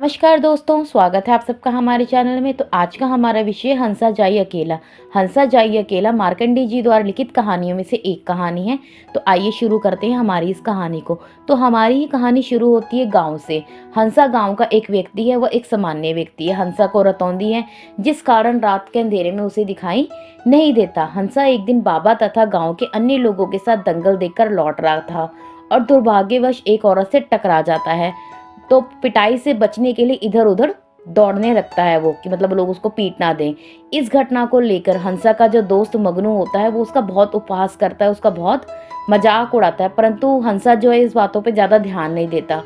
नमस्कार दोस्तों, स्वागत है आप सबका हमारे चैनल में। तो आज का हमारा विषय हंसा जाई अकेला। हंसा जाई अकेला मार्कंडेय जी द्वारा लिखित कहानियों में से एक कहानी है। तो आइए शुरू करते हैं हमारी इस कहानी को। तो हमारी ही कहानी शुरू होती है गांव से। हंसा गांव का एक व्यक्ति है, वह एक सामान्य व्यक्ति है। हंसा को रतौंधी है, जिस कारण रात के अंधेरे में उसे दिखाई नहीं देता। हंसा एक दिन बाबा तथा गाँव के अन्य लोगों के साथ दंगल देखकर लौट रहा था और दुर्भाग्यवश एक औरत से टकरा जाता है। तो पिटाई से बचने के लिए इधर उधर दौड़ने लगता है वो, कि मतलब लोग उसको पीट ना दें। इस घटना को लेकर हंसा का जो दोस्त मगनू होता है वो उसका बहुत उपहास करता है, उसका बहुत मजाक उड़ाता है, परंतु हंसा जो है इस बातों पे ज्यादा ध्यान नहीं देता।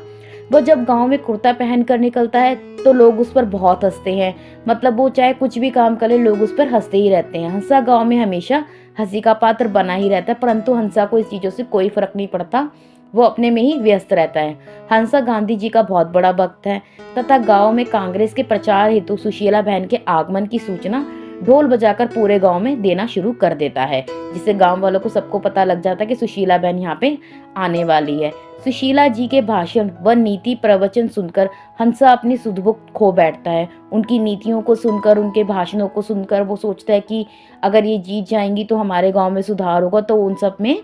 वो जब गांव में कुर्ता पहन कर निकलता है तो लोग उस पर बहुत हंसते हैं। मतलब वो चाहे कुछ भी काम करे, लोग उस पर हंसते ही रहते हैं। हंसा गांव में हमेशा हंसी का पात्र बना ही रहता है, परंतु हंसा को इस चीजों से कोई फर्क नहीं पड़ता। वो अपने में ही व्यस्त रहता है। हंसा गांधी जी का बहुत बड़ा भक्त है तथा गांव में कांग्रेस के प्रचार हेतु सुशीला बहन के आगमन की सूचना ढोल बजाकर पूरे गांव में देना शुरू कर देता है, जिससे गांव वालों को सबको पता लग जाता है कि सुशीला बहन यहाँ पे आने वाली है। सुशीला जी के भाषण व नीति प्रवचन सुनकर हंसा अपनी सुध-बुध खो बैठता है। उनकी नीतियों को सुनकर, उनके भाषणों को सुनकर वो सोचता है कि अगर ये जीत जाएंगी तो हमारे गांव में सुधार होगा, तो उन सब में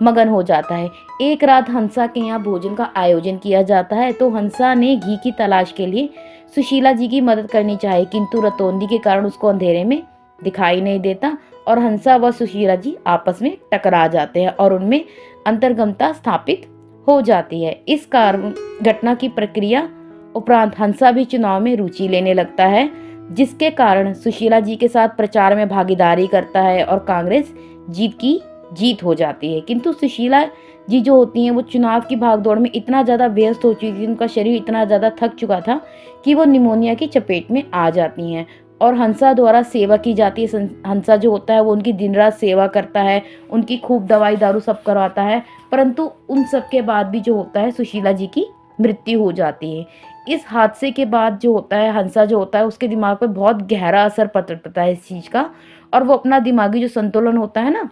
मगन हो जाता है। एक रात हंसा के यहाँ भोजन का आयोजन किया जाता है, तो हंसा ने घी की तलाश के लिए सुशीला जी की मदद करनी चाहिए, किंतु रतौंधी के कारण उसको अंधेरे में दिखाई नहीं देता और हंसा व सुशीला जी आपस में टकरा जाते हैं और उनमें अंतर्गमता स्थापित हो जाती है। इस कारण घटना की प्रक्रिया उपरांत हंसा भी चुनाव में रुचि लेने लगता है, जिसके कारण सुशीला जी के साथ प्रचार में भागीदारी करता है और कांग्रेस जीत हो जाती है। किंतु सुशीला जी जो होती हैं वो चुनाव की भागदौड़ में इतना ज़्यादा व्यस्त हो चुकी थी, उनका शरीर इतना ज़्यादा थक चुका था कि वो निमोनिया की चपेट में आ जाती हैं और हंसा द्वारा सेवा की जाती है। हंसा जो होता है वो उनकी दिन रात सेवा करता है, उनकी खूब दवाई दारू सब करवाता है, परंतु उन सब के बाद भी जो होता है सुशीला जी की मृत्यु हो जाती है। इस हादसे के बाद जो होता है हंसा जो होता है उसके दिमाग पे बहुत गहरा असर पड़ता है इस चीज़ का, और वो अपना दिमागी जो संतुलन होता है ना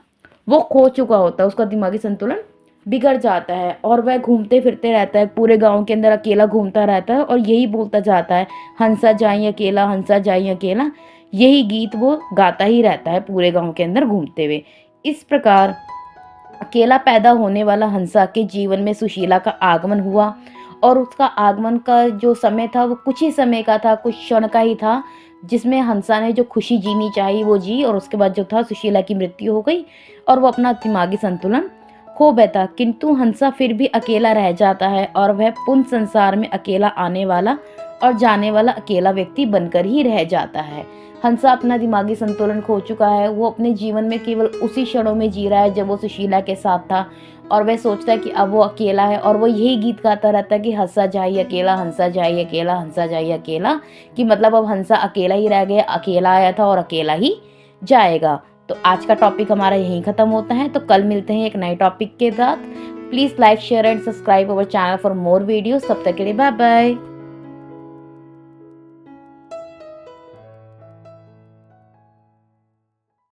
वो खो चुका होता है, उसका दिमागी संतुलन बिगड़ जाता है और वह घूमते फिरते रहता है, पूरे गांव के अंदर अकेला घूमता रहता है और यही बोलता जाता है, हंसा जाई अकेला, हंसा जाई अकेला। यही गीत वो गाता ही रहता है पूरे गांव के अंदर घूमते हुए। इस प्रकार अकेला पैदा होने वाला हंसा के जीवन में सुशीला का आगमन हुआ और उसका आगमन का जो समय था वो कुछ ही समय का था, कुछ क्षण का ही था, जिसमें हंसा ने जो खुशी जीनी चाहिए वो जी, और उसके बाद जो था सुशीला की मृत्यु हो गई और वो अपना दिमागी संतुलन खो बैठा। किंतु हंसा फिर भी अकेला रह जाता है और वह पुण्य संसार में अकेला आने वाला और जाने वाला अकेला व्यक्ति बनकर ही रह जाता है। हंसा अपना दिमागी संतुलन खो चुका है, वो अपने जीवन में केवल उसी क्षणों में जी रहा है जब वो सुशीला के साथ था और वह सोचता है कि अब वो अकेला है और वो यही गीत गाता रहता है कि हंसा जाई अकेला, हंसा जाई अकेला, हंसा जाई अकेला, कि मतलब अब हंसा अकेला ही रह गया, अकेला आया था और अकेला ही जाएगा। तो आज का टॉपिक हमारा यहीं खत्म होता है, तो कल मिलते हैं एक नए टॉपिक के साथ। Please like share and subscribe our channel for more videos. तब तक के लिए बाय बाय।